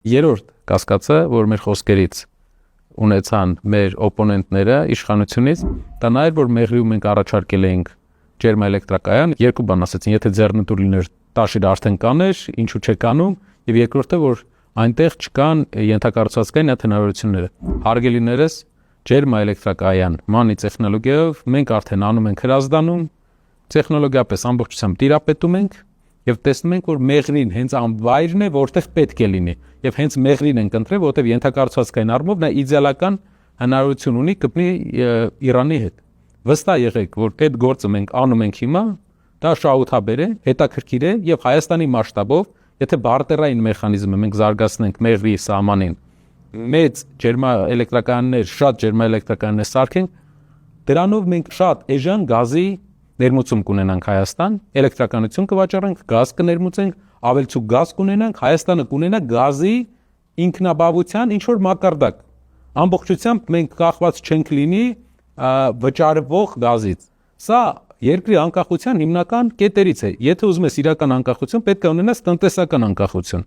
Երրորդ կասկածը, որ մեր խոսքերից ունեցան մեր օպոնենտները իշխանությունից, դա նա էր, որ Մեղրիում մենք առաջարկել էինք ջերմաէլեկտրակայան, երկու բան ասացին, եթե ձեռնտու լիներ, տաշիր արդեն կաներ, ինչու չեք անում, եւ երկրորդը, որ այնտեղ չկան ենթակառուցվածքային հնարավորությունները։ Հարգելիներս, ջերմաէլեկտրակայան մանի տեխնոլոգիայով մենք արդեն անում ենք հրազդանում, տեխնոլոգիապես ամբողջությամբ տիրապետում ենք եւ տեսնում ենք, որ Մեղրին հենց անվայրն է, որտեղ պետք է լինի, եւ հենց Մեղրին ենք ընտրել, որտեղ ենթակառուցվածքային առումով նա իդեալական հնարավորություն ունի կպնի Իրանի հետ։ Վստահ եղեք, որ այդ գործը մենք անում ենք հիմա, դա շահութաբեր է, հետաքրքիր է եւ Հայաստանի մասշտաբով, եթե բարտերային մեխանիզմը մենք զարգացնենք Մեղրի սահմանին, մեծ ջերմաէլեկտրականներ, շատ ջերմաէլեկտրականներ սարքենք, դրանով մենք շատ էժան գազի ներմուծում կունենանք Հայաստան, էլեկտրականություն կվաճառենք, գազ կներմուծենք, ավելցուկ գազ կունենանք, Հայաստանը կունենա գազի ինքնաբավության ինչ որ մակարդակ։ Ամբողջությամբ մենք կախված չենք լինի վճարվող գազից։ Սա երկրի անկախության հիմնական կետերից է։ Եթե ուզում ես իրական անկախություն, պետք է ունենաս տնտեսական անկախություն։